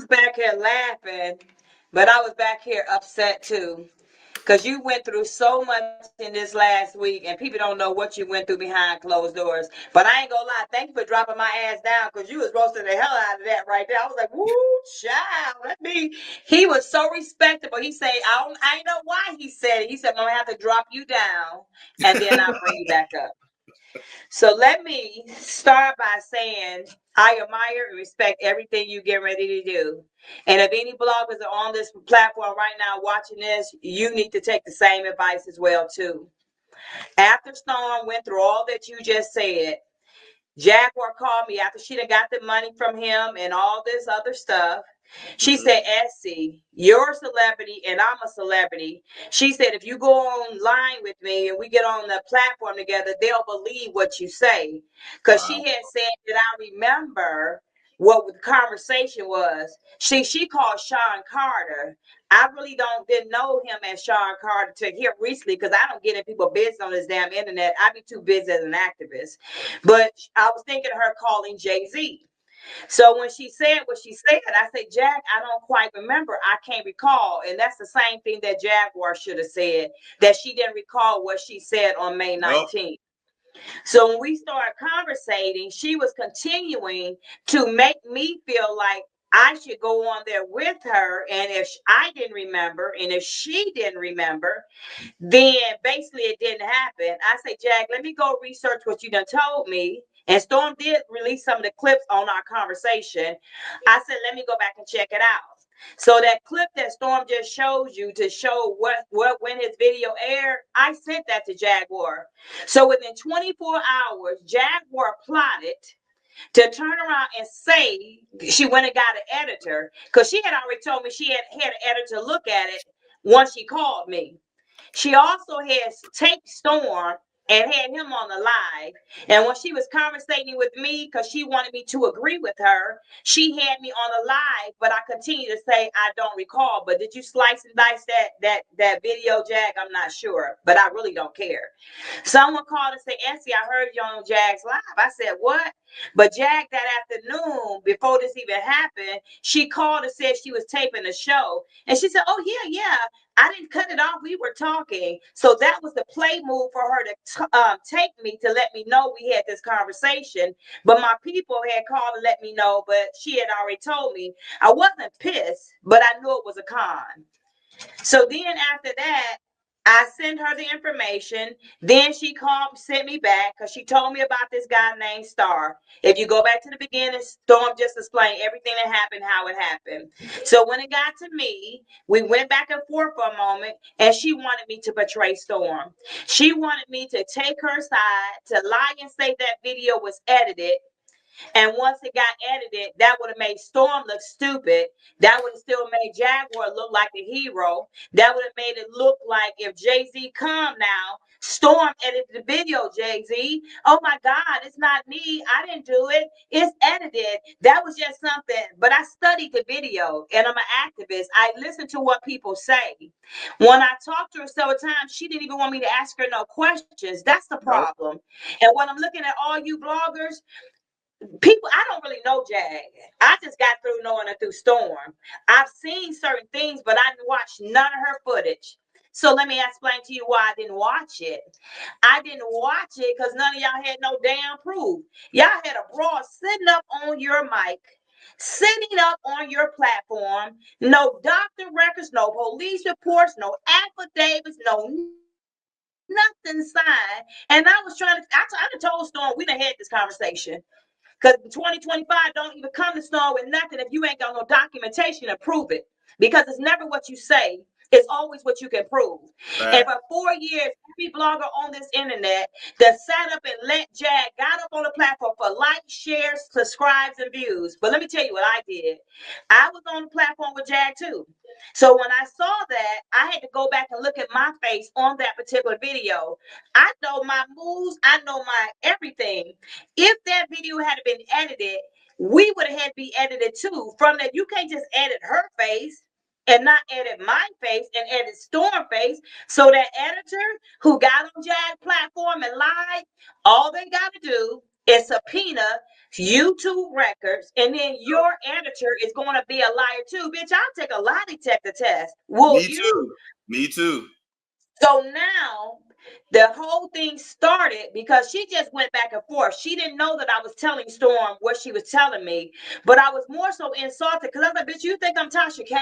back here laughing, but I was back here upset too. Because you went through so much in this last week, and people don't know what you went through behind closed doors. But I ain't gonna lie, thank you for dropping my ass down, because you was roasting the hell out of that right there. I was like, woo, child, let me. He was so respectable. He said, I know why he said it. He said, I'm gonna have to drop you down, and then I'll bring you back up. So let me start by saying I admire and respect everything you get ready to do. And if any bloggers are on this platform right now watching this, you need to take the same advice as well too. After Storm went through all that you just said, Jaguar called me after she done got the money from him and all this other stuff. She said, Essie, you're a celebrity and I'm a celebrity. She said, if you go online with me and we get on the platform together, they'll believe what you say. Because she had said that I remember what the conversation was. She called Sean Carter. I really didn't know him as Sean Carter till here recently, because I don't get in people's business on this damn internet. I be too busy as an activist. But I was thinking of her calling Jay-Z. So when she said what she said, I said, Jack, I don't quite remember. I can't recall. And that's the same thing that Jaguar should have said, that she didn't recall what she said on May 19th. So when we started conversating, she was continuing to make me feel like I should go on there with her. And if I didn't remember, and if she didn't remember, then basically it didn't happen. I say, Jack, let me go research what you done told me. And Storm did release some of the clips on our conversation. I said, let me go back and check it out. So that clip that Storm just showed you to show what when his video aired, I sent that to Jaguar. So within 24 hours, Jaguar plotted to turn around and say she went and got an editor, because she had already told me she had an editor look at it once she called me. She also has taped Storm and had him on the live. And when she was conversating with me, because she wanted me to agree with her, she had me on the live, but I continue to say I don't recall. But did you slice and dice that video, Jack? I'm not sure, but I really don't care. Someone called and said, Essie, I heard you on Jack's live. I said, what? But Jack, that afternoon, before this even happened, she called and said she was taping the show. And she said, oh, yeah. I didn't cut it off. We were talking. So that was the play move for her to take me, to let me know we had this conversation. But my people had called to let me know, but she had already told me. I wasn't pissed, but I knew it was a con. So then after that, I sent her the information. Then she called, sent me back, because she told me about this guy named Star. If you go back to the beginning, Storm just explained everything that happened, how it happened. So when it got to me, we went back and forth for a moment, and she wanted me to betray Storm. She wanted me to take her side, to lie and say that video was edited. And once it got edited, that would have made Storm look stupid. That would have still made Jaguar look like a hero. That would have made it look like if Jay-Z come now, Storm edited the video, Jay-Z. Oh my God, it's not me. I didn't do it. It's edited. That was just something. But I studied the video, and I'm an activist. I listen to what people say. When I talked to her several times, she didn't even want me to ask her no questions. That's the problem. And when I'm looking at all you bloggers, people, I don't really know Jag. I just got through knowing her through Storm. I've seen certain things, but I didn't watch none of her footage. So let me explain to you why I didn't watch it. I didn't watch it because none of y'all had no damn proof. Y'all had a broad sitting up on your mic, sitting up on your platform, no doctor records, no police reports, no affidavits, no nothing signed. And I was trying to, I told Storm, we done had this conversation. Because 2025 don't even come to Storm with nothing if you ain't got no documentation to prove it. Because it's never what you say. It's always what you can prove. Right. And for 4 years, every blogger on this internet that sat up and let Jag got up on the platform for likes, shares, subscribes, and views. But let me tell you what I did. I was on the platform with Jag too. So when I saw that, I had to go back and look at my face on that particular video. I know my moves. I know my everything. If that video had been edited, we would have had to be edited too. From that, you can't just edit her face and not edit my face and edit Storm face. So that editor who got on Jag platform and lied, all they got to do is subpoena YouTube records, and then your editor is going to be a liar too. Bitch, I'll take a lie detector test. Will Me you? too. Me too. So now the whole thing started because she just went back and forth. She didn't know that I was telling Storm what she was telling me, but I was more so insulted because I was like, bitch, you think I'm Tasha K?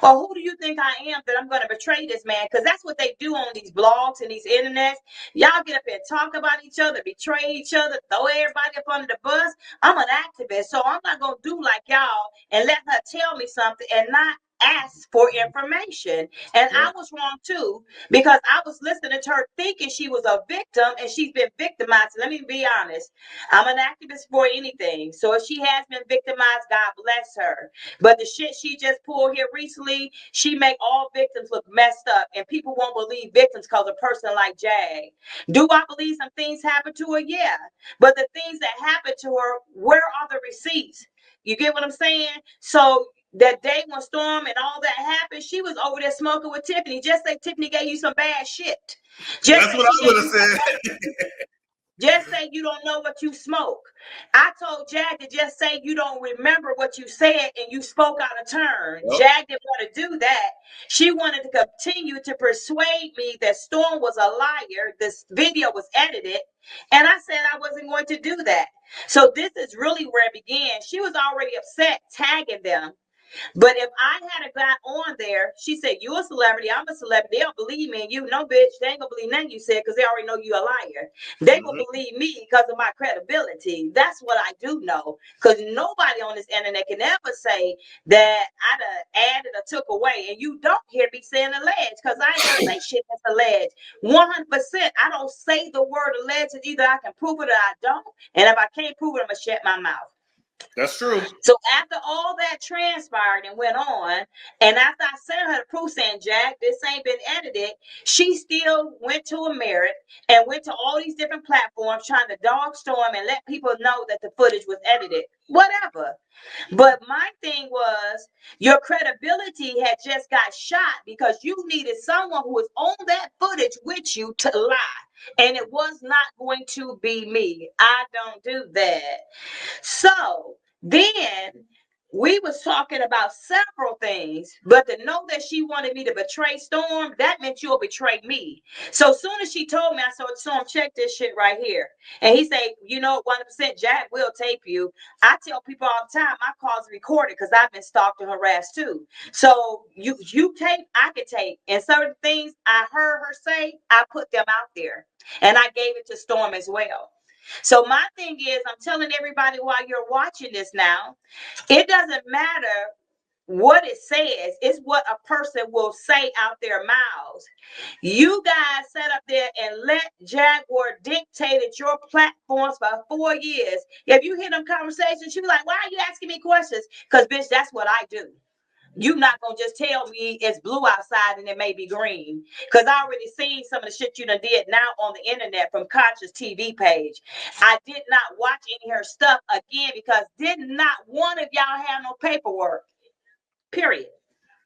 Or who do you think I am that I'm going to betray this man? Because that's what they do on these blogs and these internets. Y'all get up and talk about each other, betray each other, throw everybody up under the bus. I'm an activist, so I'm not going to do like y'all and let her tell me something and not ask for information. And I was wrong too, because I was listening to her thinking she was a victim and she's been victimized. Let me be honest. I'm an activist for anything. So if she has been victimized, God bless her. But the shit she just pulled here recently, she make all victims look messed up, and people won't believe victims because a person like Jag. Do I believe some things happened to her? Yeah. But the things that happened to her, where are the receipts? You get what I'm saying? So that day when Storm and all that happened, she was over there smoking with Tiffany. Just say Tiffany gave you some bad shit. Just That's say what she I gave would you have some said. bad shit. Just say you don't know what you smoke. I told Jag to just say you don't remember what you said and you spoke out of turn. Jag didn't want to do that. She wanted to continue to persuade me that Storm was a liar. This video was edited. And I said I wasn't going to do that. So this is really where it began. She was already upset tagging them. But if I had a got on there, she said, you a celebrity, I'm a celebrity. They don't believe me and you. No, bitch, they ain't gonna believe nothing you said because they already know you a liar. They gonna believe me because of my credibility. That's what I do know. Because nobody on this internet can ever say that I done added or took away. And you don't hear me saying alleged because I ain't gonna say shit that's alleged. 100%. I don't say the word alleged. Either I can prove it or I don't. And if I can't prove it, I'm gonna shut my mouth. That's true. So after all that transpired and went on, and after I sent her the proof saying, Jack, this ain't been edited, she still went to a merit and went to all these different platforms trying to dog storm and let people know that the footage was edited. Whatever. But my thing was, your credibility had just got shot because you needed someone who was on that footage with you to lie. And it was not going to be me. I don't do that. So then we was talking about several things, but to know that she wanted me to betray Storm, that meant you'll betray me. So as soon as she told me, I said, Storm, check this shit right here. And he said, you know, 100% Jack will tape you. I tell people all the time, my calls recorded because I've been stalked and harassed too. So you tape, I could tape. And certain things I heard her say, I put them out there. And I gave it to Storm as well. So my thing is, I'm telling everybody while you're watching this now, it doesn't matter what it says. It's what a person will say out their mouths. You guys sat up there and let Jaguar dictate your platforms for 4 years. If you hear them conversations, you be like, why are you asking me questions? Because, bitch, that's what I do. You're not gonna just tell me it's blue outside and it may be green. Because I already seen some of the shit you done did now on the internet from Conscious TV page. I did not watch any of her stuff again because did not one of y'all have no paperwork. Period.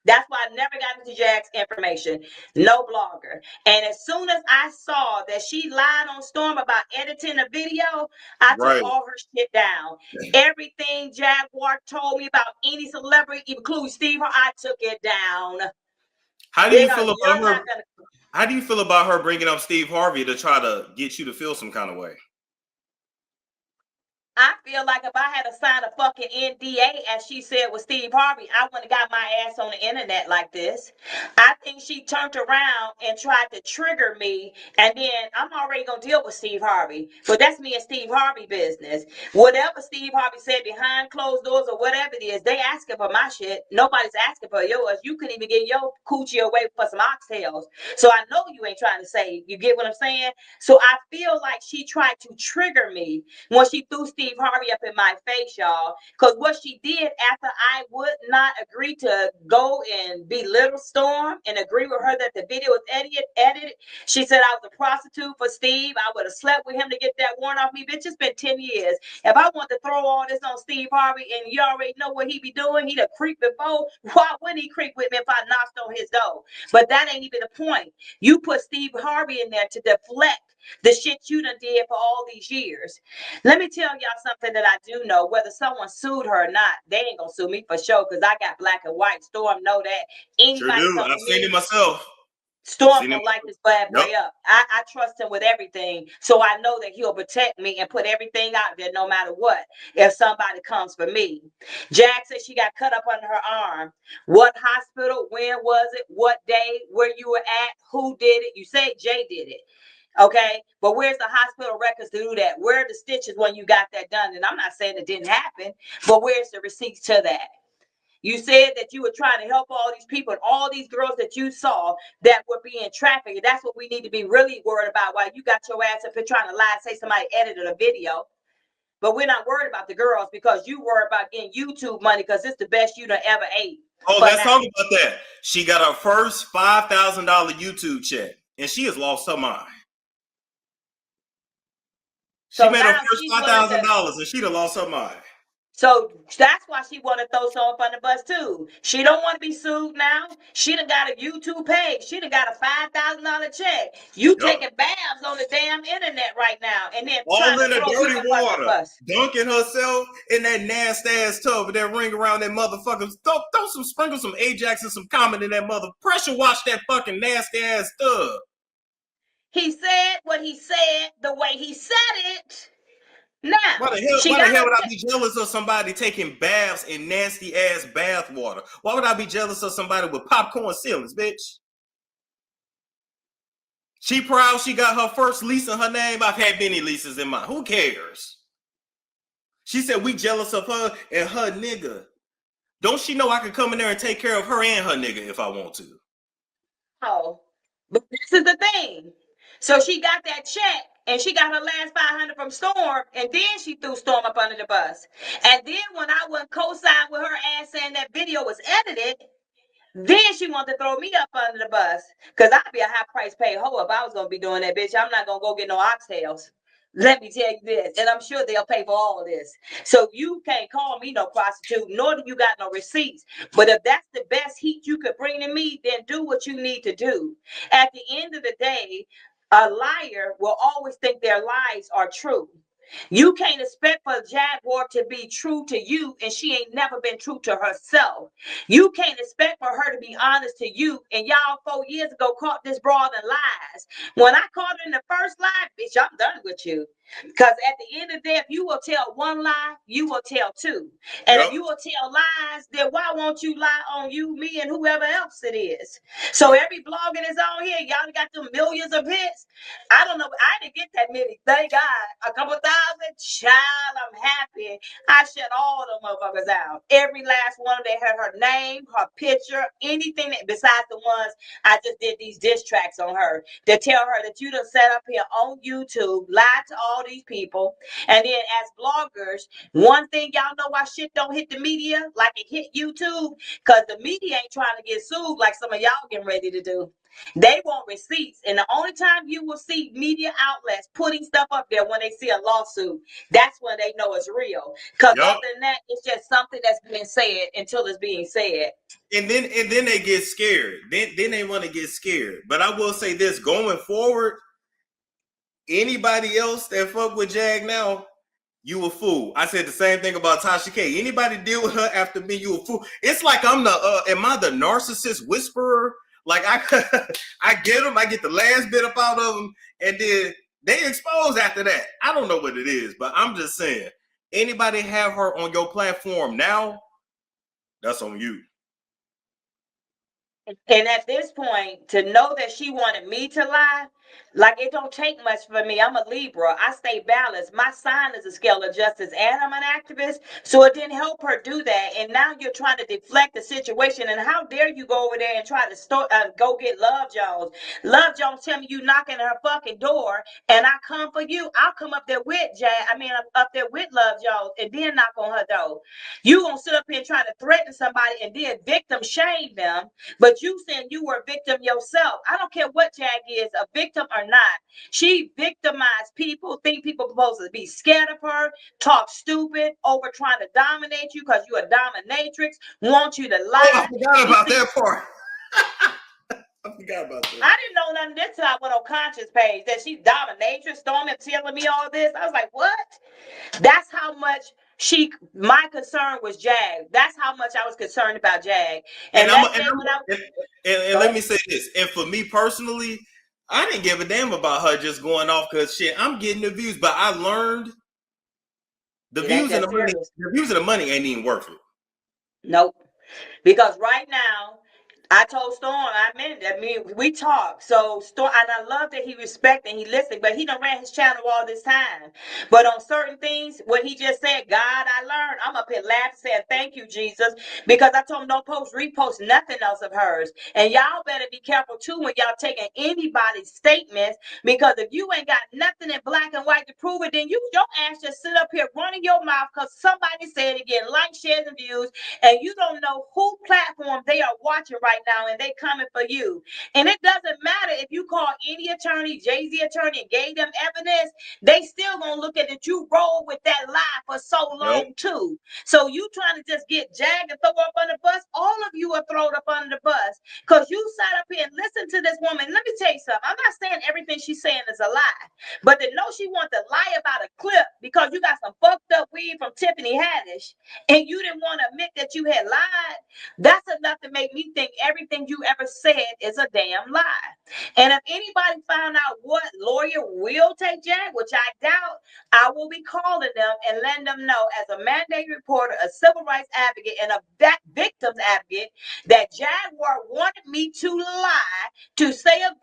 That's why I never got into Jack's information. No blogger. And as soon as I saw that she lied on Storm about editing a video, I took all her shit down. Everything Jaguar told me about any celebrity, including Steve, I took it down. How do you feel about her? How do you feel about her bringing up Steve Harvey to try to get you to feel some kind of way? I feel like if I had to sign a fucking NDA, as she said with Steve Harvey, I wouldn't have got my ass on the internet like this. I think she turned around and tried to trigger me, and then I'm already going to deal with Steve Harvey. But that's me and Steve Harvey business. Whatever Steve Harvey said behind closed doors or whatever it is, they asking for my shit. Nobody's asking for yours. You couldn't even get your coochie away for some oxtails. So I know you ain't trying to say, you get what I'm saying? So I feel like she tried to trigger me when she threw Steve Harvey up in my face, y'all. Because what she did after I would not agree to go and belittle Storm and agree with her that the video was edited, she said I was a prostitute for Steve. I would have slept with him to get that warrant off me. Bitch, it's been 10 years. If I want to throw all this on Steve Harvey and you already know what he be doing, he'd have creeped before. Why wouldn't he creep with me if I knocked on his door? But that ain't even the point. You put Steve Harvey in there to deflect the shit you done did for all these years. Let me tell y'all something that I do know. Whether someone sued her or not, they ain't gonna sue me for sure because I got black and white. Storm know that. Anybody sure do. I've seen it myself. Storm gonna light this bad boy up. I trust him with everything, so I know that he'll protect me and put everything out there no matter what. If somebody comes for me, Jag said she got cut up under her arm. What hospital? When was it? What day? Where you were at? Who did it? You say Jay did it. Okay, but where's the hospital records to do that? Where are the stitches when you got that done? And I'm not saying it didn't happen, but where's the receipts to that? You said that you were trying to help all these people and all these girls that you saw that were being trafficked. That's what we need to be really worried about. While you got your ass up here trying to lie and say somebody edited a video. But we're not worried about the girls because you worry about getting YouTube money because it's the best you done ever ate. Oh, let's talk about that. She got her first $5,000 YouTube check and she has lost her mind. She made her first $5,000 and she'd have lost her mind. So that's why she want to throw someone up on the bus too. She don't want to be sued now. She done got a YouTube page. She done got a $5,000 check. You taking baths on the damn internet right now, and then all in the dirty water, dunking herself in that nasty ass tub with that ring around that motherfucker. Sprinkle some Ajax and some Common in that mother. Pressure wash that fucking nasty ass tub. He said what he said the way he said it. Now, why the hell would I be jealous of somebody taking baths in nasty ass bath water? Why would I be jealous of somebody with popcorn ceilings, bitch? She proud she got her first lease in her name. I've had many leases in mine. Who cares? She said we jealous of her and her nigga. Don't she know I can come in there and take care of her and her nigga if I want to? Oh, but this is the thing. So she got that check. And she got her last 500 from Storm, and then she threw Storm up under the bus. And then when I wouldn't co-sign with her ass saying that video was edited, then she wanted to throw me up under the bus. Because I'd be a high price paid hoe if I was going to be doing that, bitch. I'm not going to go get no oxtails. Let me tell you this. And I'm sure they'll pay for all of this. So you can't call me no prostitute, nor do you got no receipts. But if that's the best heat you could bring to me, then do what you need to do. At the end of the day, a liar will always think their lies are true. You can't expect for Jaguar to be true to you, and she ain't never been true to herself. You can't expect for her to be honest to you, and y'all 4 years ago caught this broad in lies. When I caught her in the first lie, bitch, I'm done with you. Because at the end of the day, if you will tell one lie, you will tell two. And if you will tell lies, then why won't you lie on you, me, and whoever else it is? So every blogger that's on here, y'all got them millions of hits. I don't know. I didn't get that many. Thank God. A couple thousand. Child, I'm happy. I shut all them motherfuckers out. Every last one. They had her name, her picture, anything that, besides the ones I just did these diss tracks on her to tell her that you done set up here on YouTube, lied to all these people. And then as bloggers, one thing y'all know why shit don't hit the media like it hit YouTube, because the media ain't trying to get sued like some of y'all getting ready to do. They want receipts. And the only time you will see media outlets putting stuff up there when they see a lawsuit, that's when they know it's real. Because other than that, it's just something that's being said until it's being said. And then they get scared. Then they want to get scared. But I will say this, going forward, anybody else that fuck with Jag now, you a fool. I said the same thing about Tasha K. Anybody deal with her after me, you a fool. It's like I'm the am I the narcissist whisperer? Like I get them, I get the last bit up out of them, and then they expose after that. I don't know what it is, but I'm just saying, anybody have her on your platform now, that's on you. And at this point, to know that she wanted me to lie, like it don't take much for me. I'm a Libra. I stay balanced. My sign is a scale of justice, and I'm an activist. So it didn't help her do that. And now you're trying to deflect the situation. And how dare you go over there and try to go get Love Jones? Love Jones tell me you knocking at her fucking door, and I come for you. I'll come up there with up there with Love Jones, and then knock on her door. You gonna sit up here trying to threaten somebody and then victim shame them, but you saying you were a victim yourself. I don't care what Jag is, a victim or not. She victimized people, think people supposed to be scared of her, talk stupid, over trying to dominate you because you're a dominatrix, want you to lie. Oh, I forgot about that part. forgot about that. I didn't know nothing this till I went on Conscious page that she's dominatrix, storming, telling me all this. I was like, what? That's how much my concern was Jag. That's how much I was concerned about Jag. And that day when and let me say this. And for me personally, I didn't give a damn about her just going off because shit, I'm getting the views, but I learned the views and the money ain't even worth it. Nope. Because right now, I told Storm, we talk. So Storm, and I love that he respect and he listened, but he done ran his channel all this time. But on certain things, what he just said, God, I learned. I'm up here laughing, saying, thank you, Jesus. Because I told him don't repost nothing else of hers. And y'all better be careful too when y'all taking anybody's statements. Because if you ain't got nothing in black and white to prove it, then your ass just sit up here running your mouth because somebody said it again, like, shares, and views, and you don't know who platform they are watching right now, and they coming for you. And it doesn't matter if you call any attorney, Jay-Z attorney, and gave them evidence, they still gonna look at it. You roll with that lie for so long too. So you trying to just get jagged and throw up on the bus, all of you are thrown up under the bus because you sat up here and listened to this woman. Let me tell you something. I'm not saying everything she's saying is a lie, but to know she wants to lie about a clip because you got some fucked up weed from Tiffany Haddish and you didn't want to admit that you had lied, that's enough to make me think everything you ever said is a damn lie. And if anybody found out what lawyer will take Jag, which I doubt, I will be calling them and letting them know as a mandated reporter, a civil rights advocate, and a victim's advocate that Jaguar wanted me to lie, to say a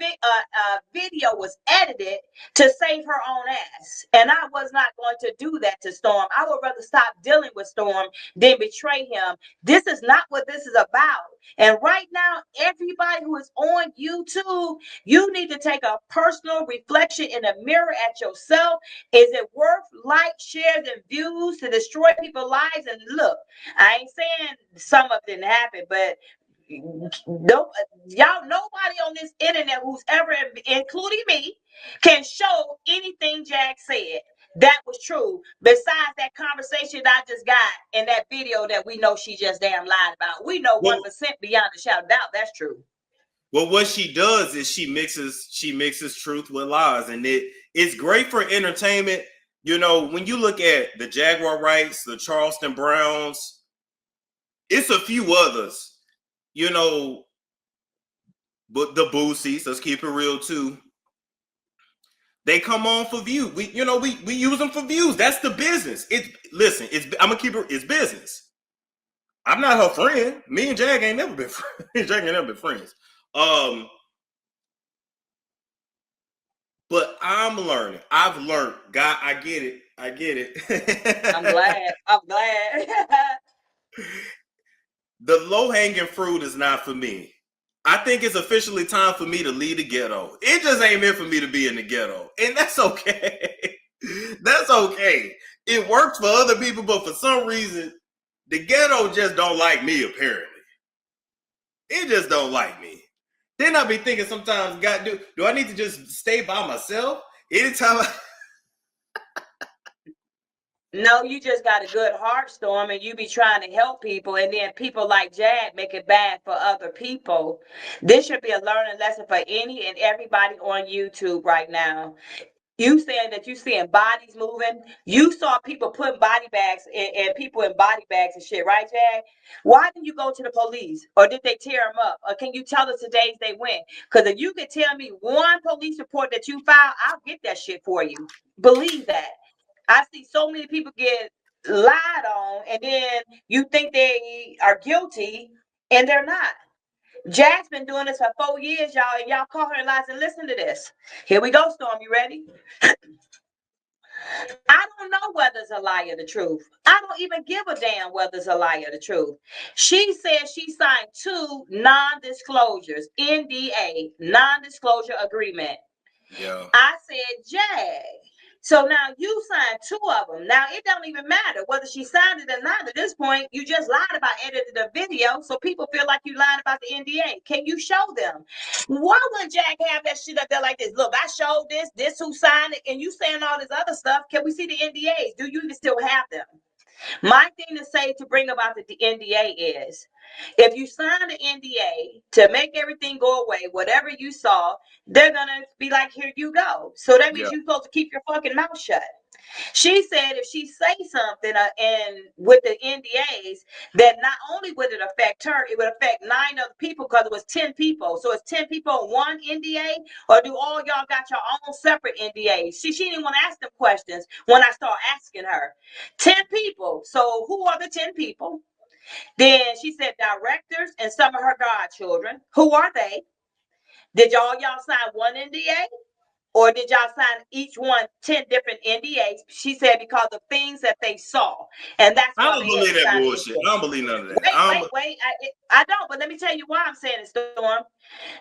video was edited to save her own ass. And I was not going to do that to Storm. I would rather stop dealing with Storm than betray him. This is not what this is about. And right now, everybody who is on YouTube, you need to take a personal reflection in the mirror at yourself. Is it worth likes, shares, and views to destroy people's lives? And look, I ain't saying some of it didn't happen, but no, y'all, nobody on this internet who's ever, including me, can show anything Jag said that was true besides that conversation I just got in that video that we know she just damn lied about. We know 1% beyond a shadow of doubt that's true. Well, what she does is she mixes truth with lies, and it's great for entertainment. You know, when you look at the Jaguar Wrights, the Charleston Browns, it's a few others, you know, but the Boosies, let's keep it real too. They come on for views. We use them for views. That's the business. I'm gonna keep it. It's business. I'm not her friend. Me and Jag ain't never been friends. But I'm learning. I've learned. God, I get it. I'm glad. The low-hanging fruit is not for me. I think it's officially time for me to leave the ghetto. It just ain't meant for me to be in the ghetto. And that's okay. That's okay. It works for other people, but for some reason, the ghetto just don't like me, apparently. It just don't like me. Then I be thinking sometimes, God, do I need to just stay by myself? Anytime No, you just got a good heart, Storm, and you be trying to help people, and then people like Jag make it bad for other people. This should be a learning lesson for any and everybody on YouTube right now. You saying that you seeing bodies moving. You saw people putting body bags and people in body bags and shit, right, Jag? Why didn't you go to the police? Or did they tear them up? Or can you tell us the days they went? Because if you could tell me one police report that you filed, I'll get that shit for you. Believe that. I see so many people get lied on, and then you think they are guilty, and they're not. Jag's been doing this for 4 years, y'all, and y'all call her lies. And listen to this. Here we go, Storm. You ready? I don't know whether it's a lie or the truth. I don't even give a damn whether it's a lie or the truth. She said she signed 2 non-disclosures, NDA, non-disclosure agreement. Yeah. I said, Jag. So now you signed 2 of them. Now it don't even matter whether she signed it or not. At this point, you just lied about editing the video, so people feel like you lied about the NDA. Can you show them? Why would Jag have that shit up there like this? Look, I showed this who signed it, and you saying all this other stuff. Can we see the NDAs? Do you even still have them? My thing to say to bring about the NDA is, if you sign the NDA to make everything go away, whatever you saw, they're gonna be like, here you go. So that means Yeah. you're supposed to keep your fucking mouth shut. She said if she say something and with the NDAs, that not only would it affect her, it would affect 9 other people because it was 10 people. So it's 10 people on one NDA, or do all y'all got your own separate NDAs? She didn't want to ask them questions when I start asking her. 10 people. So who are the 10 people? Then she said directors and some of her godchildren. Who are they? Did y'all sign one NDA? Or did y'all sign each one 10 different NDAs? She said because of things that they saw. And that's I why don't they had believe to that sign the bullshit. NDA. I don't believe none of that. Wait. I don't, but let me tell you why I'm saying it, Storm.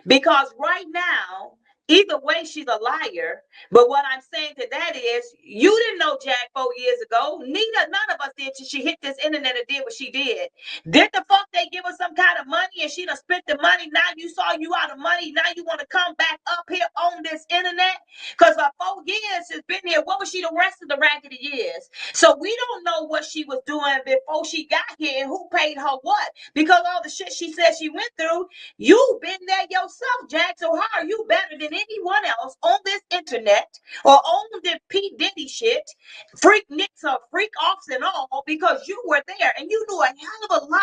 Because right now, either way, she's a liar. But what I'm saying to that is, you didn't know Jack 4 years ago. None of us did till she hit this internet and did what she did. Did the fuck they give her some kind of money and she done spent the money? Now you saw you out of money. Now you want to come back up here on this internet? Because for 4 years she's been here. What was she the rest of the raggedy years? So we don't know what she was doing before she got here and who paid her what. Because all the shit she said she went through, you've been there yourself, Jack. So how are you better than anyone else on this internet or on the P. Diddy shit? Freak nicks or freak offs and all, because you were there and you knew a hell of a lot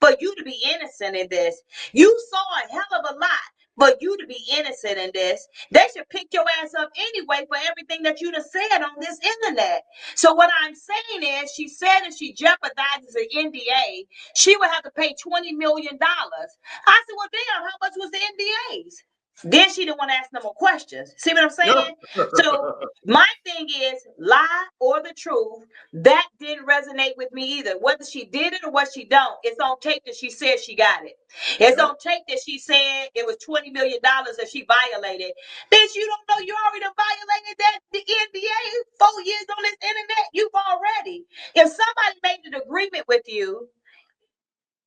for you to be innocent in this. You saw a hell of a lot for you to be innocent in this. They should pick your ass up anyway for everything that you done said on this internet. So what I'm saying is, she said if she jeopardizes the NDA, she would have to pay $20 million. I said, well, damn, how much was the NDAs? Then she didn't want to ask no more questions. See what I'm saying? So my thing is, lie or the truth, that didn't resonate with me either. Whether she did it or what she don't, it's on tape that she said she got it. It's on tape that she said it was $20 million that she violated. Bitch, you don't know you already violated that the NDA 4 years on this internet. You've already. If somebody made an agreement with you,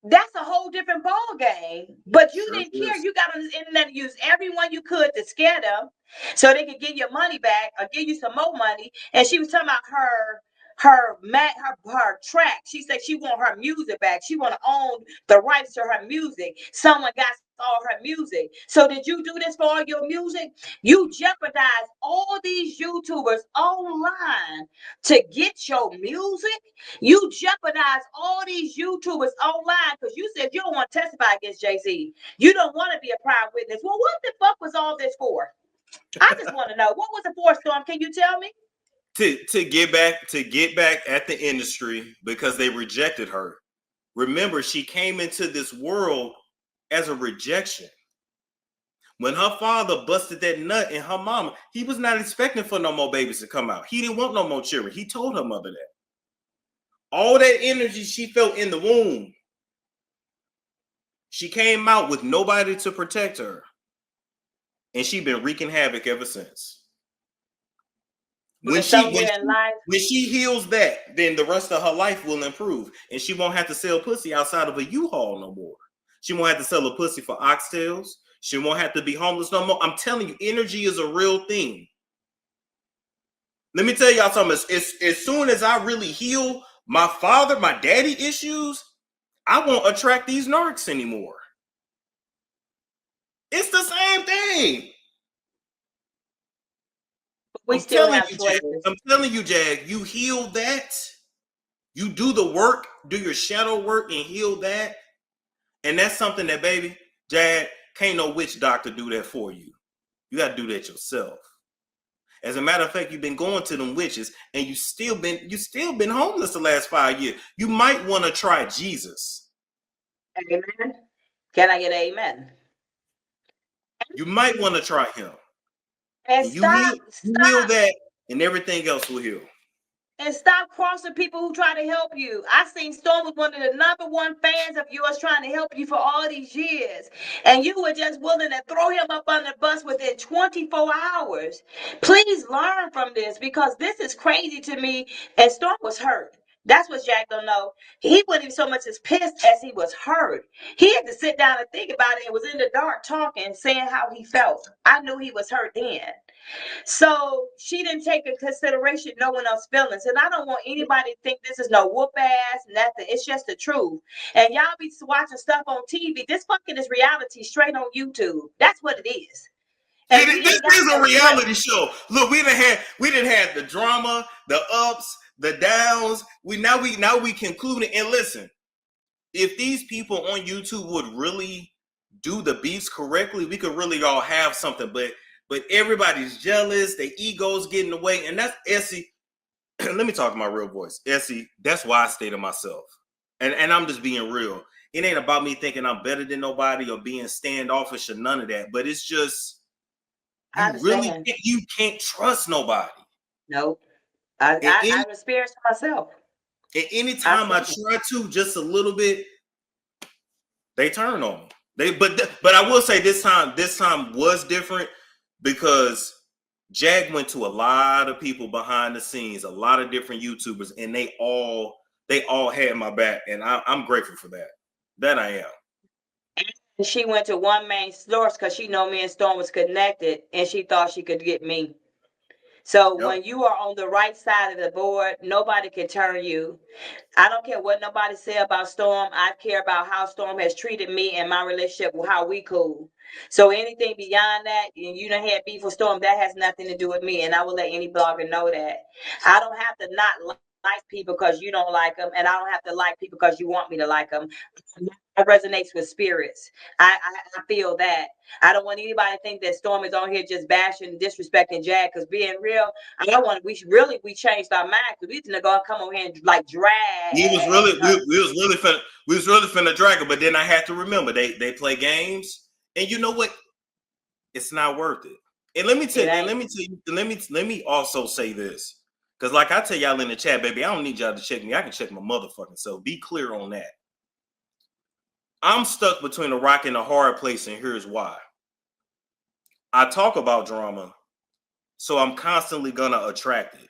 that's a whole different ball game. But you didn't care. You got on this internet and used everyone you could to scare them so they could give your money back or give you some more money. And she was talking about her track. She said she want her music back. She want to own the rights to her music. Someone got all her music. So did you do this for all your music? You jeopardize all these YouTubers online to get your music. You jeopardize all these YouTubers online because you said you don't want to testify against Jay-Z. You don't want to be a prime witness. Well, what the fuck was all this for? I just want to know, what was it for, Storm? Can you tell me? To get back at the industry because they rejected her. Remember, she came into this world as a rejection. When her father busted that nut in her mama, he was not expecting for no more babies to come out. He didn't want no more children. He told her mother that. All that energy she felt in the womb, she came out with nobody to protect her. And she's been wreaking havoc ever since. When she heals that, then the rest of her life will improve. And she won't have to sell pussy outside of a U-Haul no more. She won't have to sell a pussy for oxtails. She won't have to be homeless no more. I'm telling you, energy is a real thing. Let me tell y'all something. As soon as I really heal my daddy issues, I won't attract these narcs anymore. It's the same thing. We still have choices. I'm telling you, Jag, you heal that. You do the work, do your shadow work and heal that. And that's something that, baby, Jag, can't no witch doctor do that for you. You got to do that yourself. As a matter of fact, you've been going to them witches and you still been homeless the last 5 years. You might want to try Jesus. Amen. Can I get amen? You might want to try him. And you heal that and everything else will heal. And stop crossing people who try to help you. I seen Storm was one of the #1 fans of yours trying to help you for all these years. And you were just willing to throw him up on the bus within 24 hours. Please learn from this because this is crazy to me. And Storm was hurt. That's what Jack don't know. He wasn't even so much as pissed as he was hurt. He had to sit down and think about it and was in the dark talking, saying how he felt. I knew he was hurt then. So she didn't take into consideration no one else's feelings. And I don't want anybody to think this is no whoop ass, nothing. It's just the truth. And y'all be watching stuff on TV. This fucking is reality straight on YouTube. That's what it is. And we This ain't got is a no reality show. Look, we didn't have the drama, the ups, the downs. Now we concluded. And listen, if these people on YouTube would really do the beats correctly, we could really all have something. But everybody's jealous, their egos get in the way, and that's Essie. Let me talk my real voice, Essie. That's why I stay to myself, and I'm just being real. It ain't about me thinking I'm better than nobody or being standoffish or none of that. But it's just you can't trust nobody. No, I've experienced it myself. At any time I try to just a little bit, they turn on me. But I will say this time was different because Jag went to a lot of people behind the scenes, a lot of different YouTubers, and they all had my back, and I'm grateful for that. That I am. And she went to one main source because she know me and Storm was connected, and she thought she could get me. So when you are on the right side of the board, nobody can turn you. I don't care what nobody say about Storm. I care about how Storm has treated me and my relationship, how we cool. So anything beyond that, and you done had beef with Storm, that has nothing to do with me. And I will let any blogger know that. I don't have to not like people because you don't like them, and I don't have to like people because you want me to like them. It resonates with spirits. I feel that. I don't want anybody to think that Storm is on here just bashing, disrespecting Jag. Because being real, we changed our mind. Because we didn't go come on here and like drag. We was really finna drag it, but then I had to remember they play games, and you know what? It's not worth it. And let me also say this. Because like I tell y'all in the chat, baby, I don't need y'all to check me. I can check my motherfucking self. Be clear on that. I'm stuck between a rock and a hard place, and here's why. I talk about drama, so I'm constantly gonna attract it.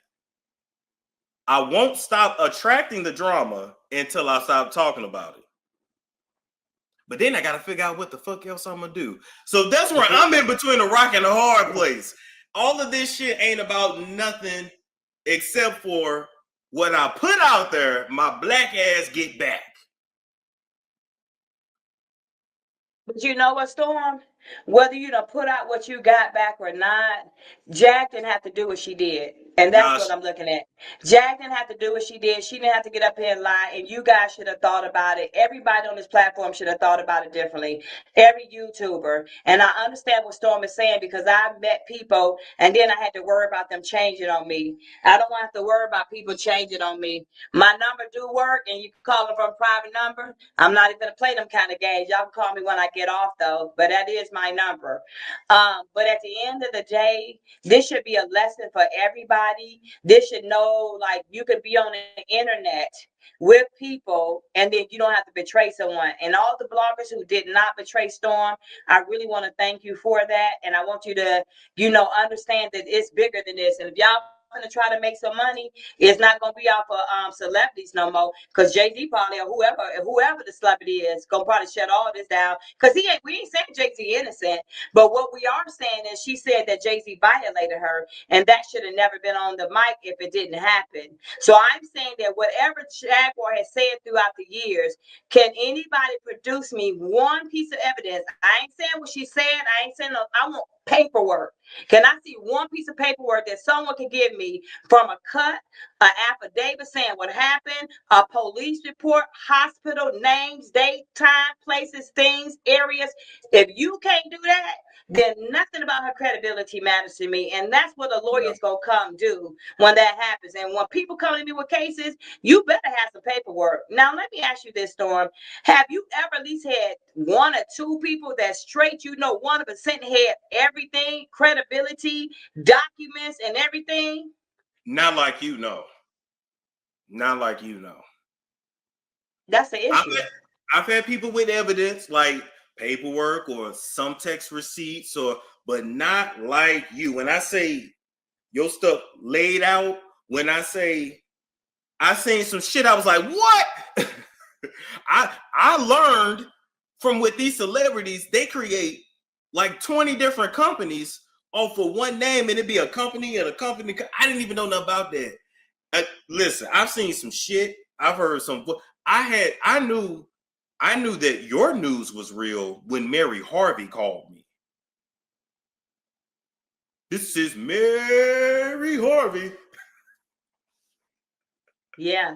I won't stop attracting the drama until I stop talking about it. But then I gotta figure out what the fuck else I'm gonna do. So that's where I'm in between a rock and a hard place. All of this shit ain't about nothing except for what I put out there, my black ass get back. But you know what, Storm? Whether you done put out what you got back or not, Jag didn't have to do what she did. And that's what I'm looking at. Jag didn't have to do what she did. She didn't have to get up here and lie. And you guys should have thought about it. Everybody on this platform should have thought about it differently. Every YouTuber. And I understand what Storm is saying because I've met people and then I had to worry about them changing on me. I don't want to have to worry about people changing on me. My number do work and you can call them from a private number. I'm not even going to play them kind of games. Y'all can call me when I get off though. But that is my number. But at the end of the day, this should be a lesson for everybody. This should know, like, you could be on the internet with people and then you don't have to betray someone. And all the bloggers who did not betray Storm, I really want to thank you for that. And I want you to, understand that it's bigger than this. And if y'all to try to make some money, it's not gonna be off of celebrities no more. Because Jay-Z probably or whoever the celebrity is gonna probably shut all this down. Because we ain't saying Jay-Z innocent, but what we are saying is she said that Jay-Z violated her, and that should have never been on the mic if it didn't happen. So I'm saying that whatever Jaguar has said throughout the years, can anybody produce me one piece of evidence? I ain't saying what she said. I ain't saying no. I want paperwork. Can I see one piece of paperwork that someone can give me from a cut, an affidavit saying what happened, a police report, hospital names, date, time, places, things, areas? If you can't do that, then nothing about her credibility matters to me. And that's what a lawyer's going to come do when that happens. And when people come to me with cases, you better have some paperwork. Now, let me ask you this, Storm. Have you ever at least had one or two people that straight, 100% had everything, credibility, documents, and everything? Not like you know. Not like you know. That's the issue. I've had people with evidence like paperwork or some text receipts, but not like you. When I say your stuff laid out, when I say I seen some shit, I was like, what? I learned from with these celebrities, they create like 20 different companies off of one name and it'd be a company and a company. I didn't even know nothing about that. Listen, I've seen some shit. I've heard some. I knew that your news was real when Mary Harvey called me. This is Mary Harvey. Yeah.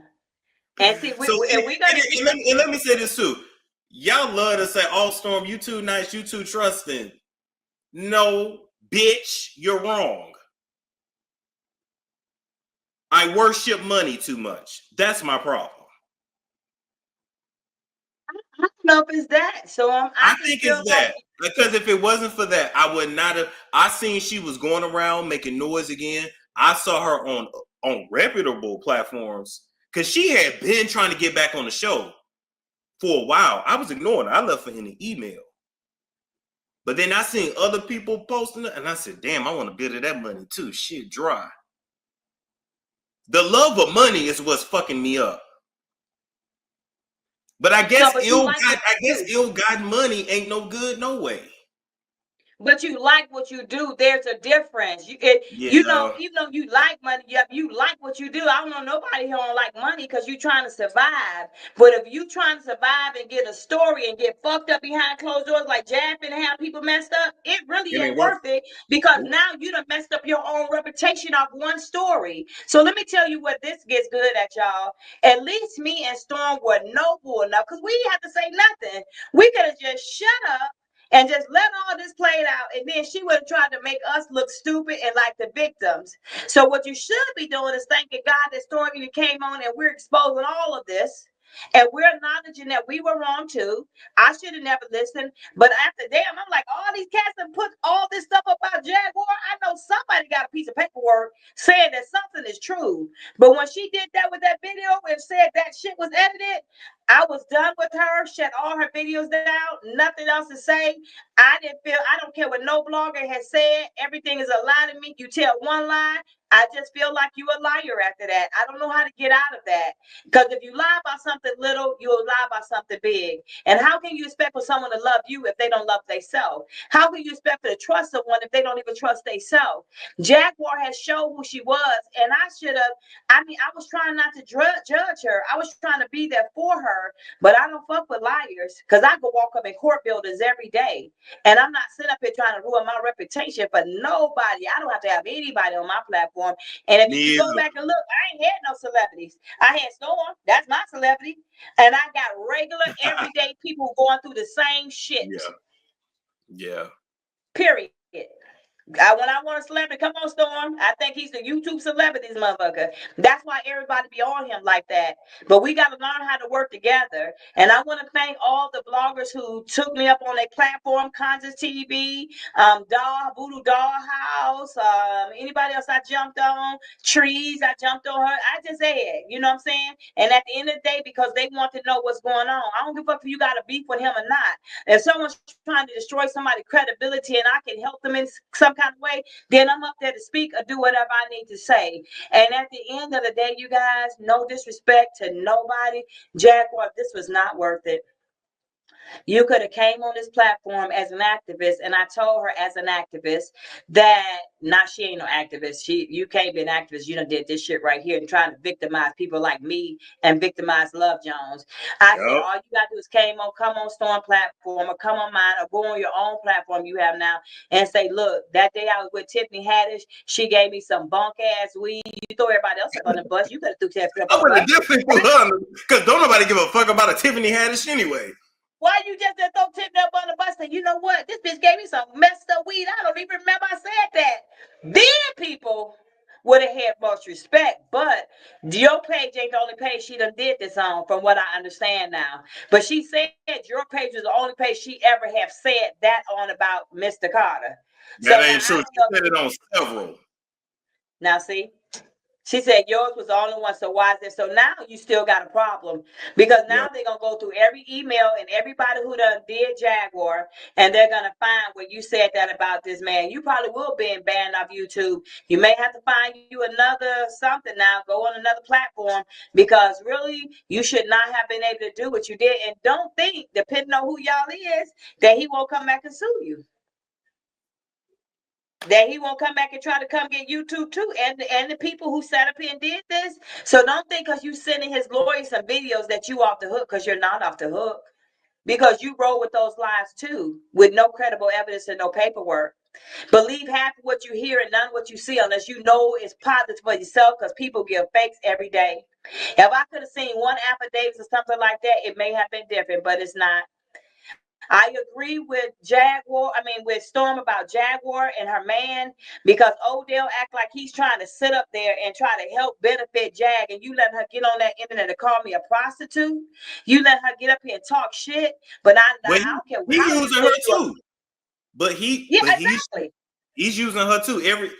And see, let me say this too. Y'all love to say, "Oh, Storm, you too nice, you too trusting." No, bitch, you're wrong. I worship money too much. That's my problem. I don't know if it's that. So I think it's that. Because if it wasn't for that, I would not have. I seen she was going around making noise again. I saw her on reputable platforms because she had been trying to get back on the show for a while. I was ignoring her. I left her in the email. But then I seen other people posting it, and I said, damn, I want a bit of that money too. Shit dry. The love of money is what's fucking me up. But I guess ill-gotten money ain't no good no way. But you like what you do. There's a difference. You know, even though you like money, you like what you do. I don't know nobody who don't like money because you're trying to survive. But if you trying to survive and get a story and get fucked up behind closed doors like japping and have people messed up, it really ain't worth it because now you done messed up your own reputation off one story. So let me tell you what this gets good at, y'all. At least me and Storm were noble enough because we didn't have to say nothing. We could have just shut up and just let all this play out, and then she would have tried to make us look stupid and like the victims. So what you should be doing is thanking God that Storm even came on and we're exposing all of this. And we're acknowledging that we were wrong too. I should have never listened. But after damn, I'm like, all these cats have put all this stuff about Jaguar. I know somebody got a piece of paperwork saying that something is true. But when she did that with that video and said that shit was edited, I was done with her, shut all her videos down, nothing else to say. I don't care what no blogger has said. Everything is a lie to me. You tell one lie, I just feel like you a liar after that. I don't know how to get out of that. Because if you lie about something little, you'll lie about something big. And how can you expect for someone to love you if they don't love themselves? How can you expect for to trust someone if they don't even trust themselves? Jaguar has shown who she was, and I was trying not to judge her. I was trying to be there for her, but I don't fuck with liars because I go walk up in court buildings every day. And I'm not sitting up here trying to ruin my reputation for nobody. I don't have to have anybody on my platform. And if you go back and look, I ain't had no celebrities. I had Storm. That's my celebrity. And I got regular, everyday people going through the same shit. Yeah. Period. When I want a celebrity, come on, Storm. I think he's the YouTube celebrities, motherfucker. That's why everybody be on him like that. But we got to learn how to work together. And I want to thank all the bloggers who took me up on their platform, Kansas TV, Voodoo Dollhouse, anybody else I jumped on, Trees, I jumped on her. I just said, you know what I'm saying? And at the end of the day, because they want to know what's going on, I don't give a fuck if you got a beef with him or not. If someone's trying to destroy somebody's credibility and I can help them in some kind of way, then I'm up there to speak or do whatever I need to say. And at the end of the day, you guys, no disrespect to nobody, Jaguar, this was not worth it. You could have came on this platform as an activist, and I told her as an activist that she ain't no activist. You can't be an activist. You done did this shit right here and trying to victimize people like me and victimize Love Jones. I said all you gotta do is come on Storm platform or come on mine or go on your own platform you have now and say, look, that day I was with Tiffany Haddish, she gave me some bunk ass weed. You throw everybody else up on the bus. You could have threw Tiffany up on the bus. Definitely put her because don't nobody give a fuck about a Tiffany Haddish anyway. Why you just throw Tiffany up on the bus and you know what? This bitch gave me some messed up weed. I don't even remember I said that. Then people would have had most respect. But your page ain't the only page she done did this on, from what I understand now. But she said your page was the only page she ever have said that on about Mr. Carter. That ain't true. She said it on several. Now see? She said yours was the only one, so why is it? So now you still got a problem because now they're going to go through every email and everybody who done did Jaguar, and they're going to find where you said that about this man. You probably will be banned off YouTube. You may have to find you another something now, go on another platform because really you should not have been able to do what you did. And don't think, depending on who y'all is, that he won't come back and sue you. that he won't come back and try to come get YouTube too, and the people who sat up here and did this. So don't think because you sending his lawyers some videos that you off the hook, because you're not off the hook, because you roll with those lies too, with no credible evidence and no paperwork. Believe half of what you hear and none of what you see unless you know it's positive for yourself, because people give fakes every day. If I could have seen one affidavit or something like that, it may have been different, but it's not. I agree with with Storm about Jaguar and her man, because Odell act like he's trying to sit up there and try to help benefit Jag, and you let her get on that internet and call me a prostitute. You let her get up here and talk shit, but I don't care he how you using her think you are. too. But Exactly. he's using her too.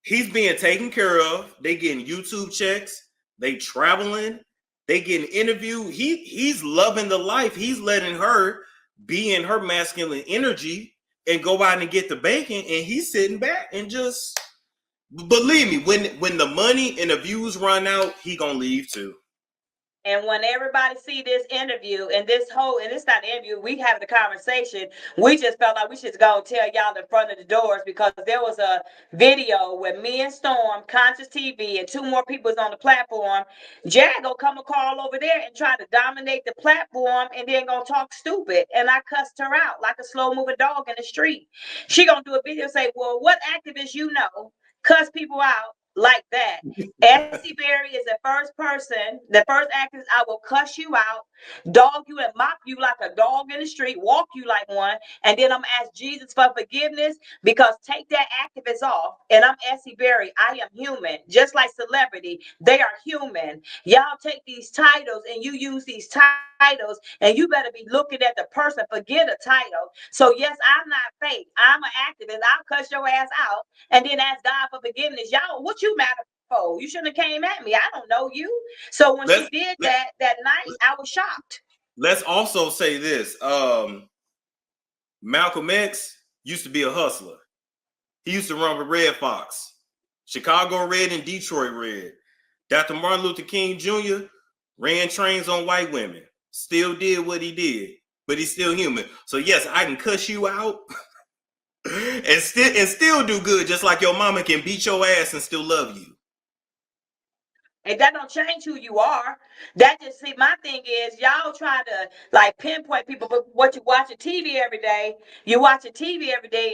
He's being taken care of. They getting YouTube checks. They traveling. They getting interviewed. He's loving the life. He's letting her be in her masculine energy and go out and get the bacon. And he's sitting back and just, believe me, when the money and the views run out, he gonna leave too. And when everybody see this interview and it's not an interview, we having a conversation. We just felt like we should go tell y'all in front of the doors, because there was a video where me and Storm, Conscious TV, and two more people was on the platform. Jag gonna come and call over there and try to dominate the platform, and then gonna talk stupid. And I cussed her out like a slow moving dog in the street. She gonna do a video say, "Well, what activist you know cuss people out like that?" Essie Berry is the first actress I will cuss you out, dog you and mop you like a dog in the street, walk you like one, and then I'm gonna ask Jesus for forgiveness, because take that activist off. And I'm Essie Berry. I am human, just like celebrity. They are human. Y'all take these titles and you use these titles, and you better be looking at the person. Forget a title. So yes, I'm not fake. I'm an activist. I'll cuss your ass out and then ask God for forgiveness. Y'all, what you matter? Oh, you shouldn't have came at me. I don't know you. So when she did that night, I was shocked. Let's also say this. Malcolm X used to be a hustler. He used to run with Red Fox, Chicago Red and Detroit Red. Dr. Martin Luther King Jr. ran trains on white women. Still did what he did, but he's still human. So yes, I can cuss you out and still do good, just like your mama can beat your ass and still love you. And that don't change who you are. That just, see, my thing is y'all try to like pinpoint people, but what you watching TV every day,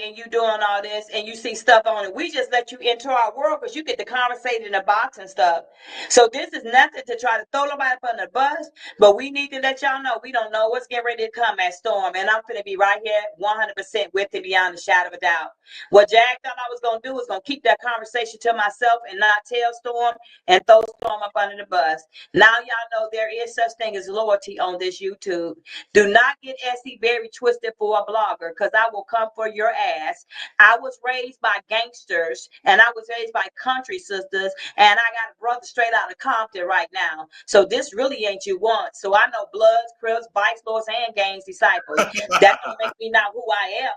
and you doing all this and you see stuff on it. We just let you into our world because you get to conversate in a box and stuff. So this is nothing to try to throw nobody up on the bus, but we need to let y'all know we don't know what's getting ready to come at Storm. And I'm going to be right here 100% with it beyond the shadow of a doubt. What Jag thought I was going to do was going to keep that conversation to myself and not tell Storm and throw Storm up under the bus. Now y'all know there is such thing as loyalty on this YouTube. Do not get Essie Berry twisted for a blogger, because I will come for your ass. I was raised by gangsters, and I was raised by country sisters, and I got a brother straight out of Compton right now. So this really ain't you want. So I know Bloods, Crips, Vice Lords, and Gangs disciples. That don't make me not who I am.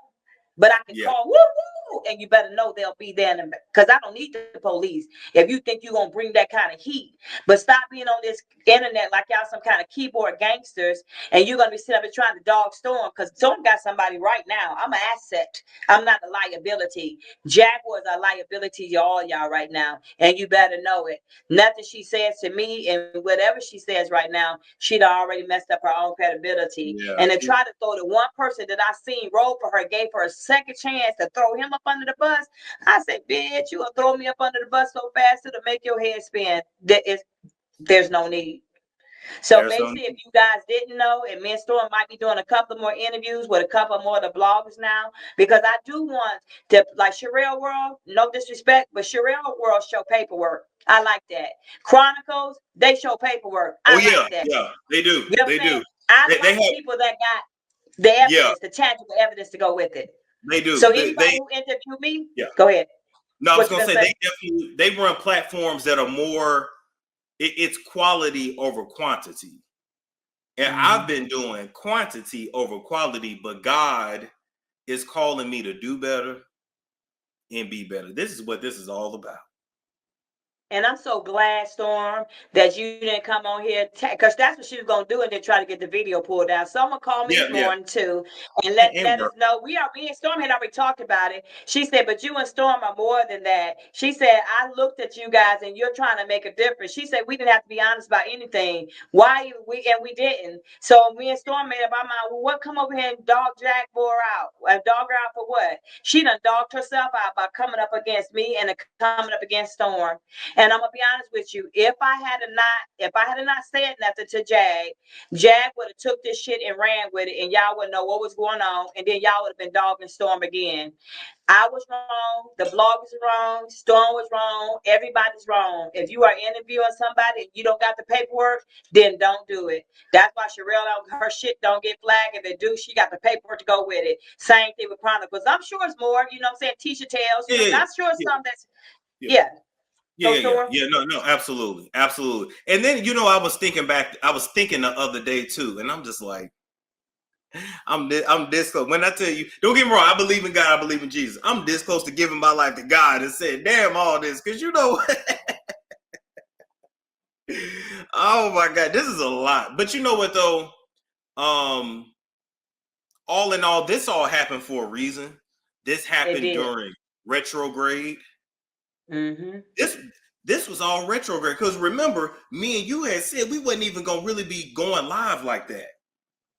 But I can call woo woo, and you better know they'll be there, because I don't need the police. If you think you're gonna bring that kind of heat, but stop being on this internet like y'all some kind of keyboard gangsters, and you're gonna be sitting up and trying to dog Storm, because Storm got somebody right now. I'm an asset. I'm not a liability. Jaguar's a liability to all y'all right now, and you better know it. Nothing she says to me, and whatever she says right now, she'd already messed up her own credibility. Yeah, and to try to throw the one person that I seen roll for her, gave her a second chance to throw him up under the bus. I said, bitch, you gonna throw me up under the bus so fast it'll make your head spin. There's no need. So basically, if you guys didn't know, and me and Storm might be doing a couple more interviews with a couple more of the bloggers now, because I do want to, like Sherelle World, no disrespect, but Sherelle World show paperwork. I like that. Chronicles, they show paperwork. I like that. Yeah, they do. You know they do. I like people that got the evidence, the tangible evidence to go with it. They do. So anybody who interviewed me, go ahead. No, I was gonna say they run platforms that are more. It's quality over quantity, and I've been doing quantity over quality. But God is calling me to do better and be better. This is what this is all about. And I'm so glad, Storm, that you didn't come on here, because that's what she was gonna do, and then try to get the video pulled out. Someone called me Yeah, this yeah. morning too, and And let us know. Me and Storm had already talked about it. She said, but you and Storm are more than that. She said, I looked at you guys, and you're trying to make a difference. She said we didn't have to be honest about anything. We didn't. So me and Storm made up our mind. Well, what come over here and dog Jaguar out? Dog her out for what? She done dogged herself out by coming up against me and coming up against Storm. And I'm gonna be honest with you. If I had not said nothing to Jag would have took this shit and ran with it, and y'all would know what was going on, and then y'all would have been dogging Storm again. I was wrong. The blog was wrong. Storm was wrong. Everybody's wrong. If you are interviewing somebody and you don't got the paperwork, then don't do it. That's why Sherelle, her shit don't get flagged. If it do, she got the paperwork to go with it. Same thing with Chronicles. I'm sure it's more. You know what I'm saying? Tisha tells. yeah, I'm sure it's some that's yeah. Storm. No, absolutely. And then I was thinking the other day too, and I'm just like, I'm this close. When I tell you, don't get me wrong, I believe in God, I believe in Jesus. I'm this close to giving my life to God and saying, damn all this, because oh my God, this is a lot. But you know what though? All in all, this all happened for a reason. This happened during retrograde. Mm-hmm. This was all retrograde, because remember, me and you had said we wasn't even gonna really be going live like that.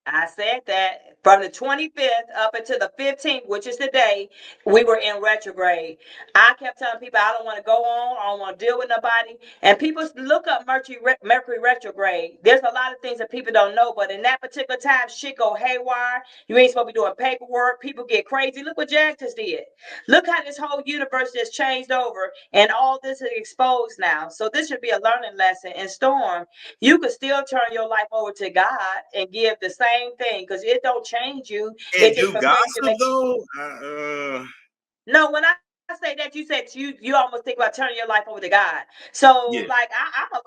I said that from the 25th up until the 15th, which is today, we were in retrograde. I kept telling people I don't want to go on. I don't want to deal with nobody. And people look up Mercury retrograde. There's a lot of things that people don't know, but in that particular time, shit go haywire. You ain't supposed to be doing paperwork. People get crazy. Look what Jag just did. Look how this whole universe just changed over, and all this is exposed now. So this should be a learning lesson. And Storm, you could still turn your life over to God and give the same thing, because it don't change you. And It just do gossip though? No, when I say that, you said you almost think about turning your life over to God. So like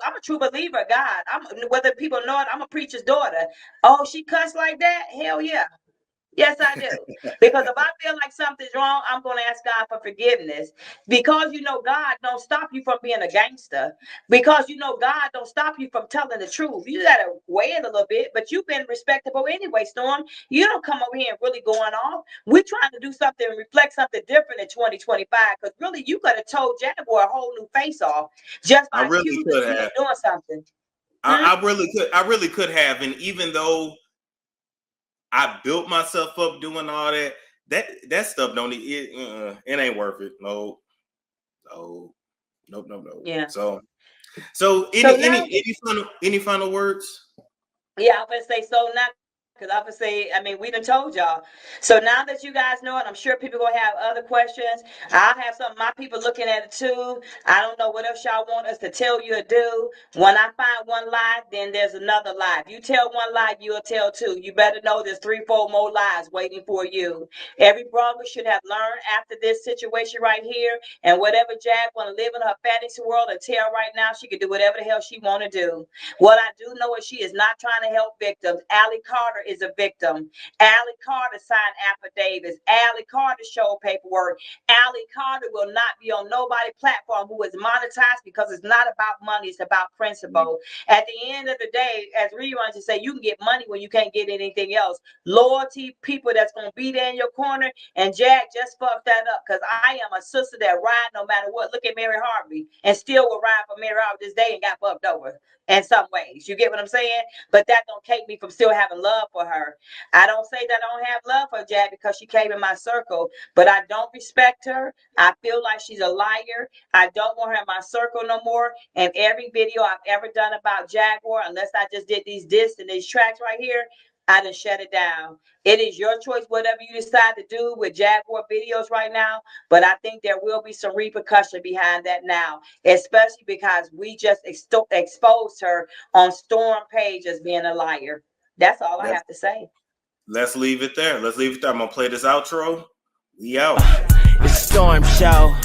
I'm a true believer of God. Whether people know it, I'm a preacher's daughter. Oh, she cussed like that? Hell yeah. Yes, I do. Because if I feel like something's wrong, I'm going to ask God for forgiveness. Because God don't stop you from being a gangster. Because God don't stop you from telling the truth. You got to weigh it a little bit, but you've been respectable anyway, Storm. You don't come over here and really going off. We're trying to do something and reflect something different in 2025. Because really, you could have told Jaguar a whole new face off just by accusing you of doing something. I really could have. And even though I built myself up doing all that stuff it ain't worth it. No. Yeah. So any final words? Yeah, I'm gonna say so now. Because I'm gonna say, we done told y'all. So now that you guys know it, I'm sure people gonna have other questions. I'll have some of my people looking at it too. I don't know what else y'all want us to tell you to do. When I find one lie, then there's another lie. If you tell one lie, you'll tell two. You better know there's 3-4 more lies waiting for you. Every brother should have learned after this situation right here. And whatever Jag want to live in her fantasy world and tell right now, she can do whatever the hell she want to do. What I do know is she is not trying to help victims. Allie Carter is a victim. Allie Carter signed affidavits. Allie Carter showed paperwork. Allie Carter will not be on nobody's platform who is monetized, because it's not about money. It's about principle. At the end of the day, as Rerun just say, you can get money when you can't get anything else. Loyalty, people that's going to be there in your corner. And Jag just fucked that up, because I am a sister that ride no matter what. Look at Mary Harvey, and still will ride for Mary Harvey this day and got fucked over in some ways. You get what I'm saying? But that don't take me from still having love for her. I don't say that I don't have love for Jag because she came in my circle, but I don't respect her. I feel like she's a liar. I don't want her in my circle no more. And every video I've ever done about Jaguar, unless I just did these discs and these tracks right here, I done shut it down. It is your choice, whatever you decide to do with Jaguar videos right now. But I think there will be some repercussion behind that now, especially because we just exposed her on Storm page as being a liar. That's all I have to say. Let's leave it there. I'm going to play this outro. We out. It's Storm Show.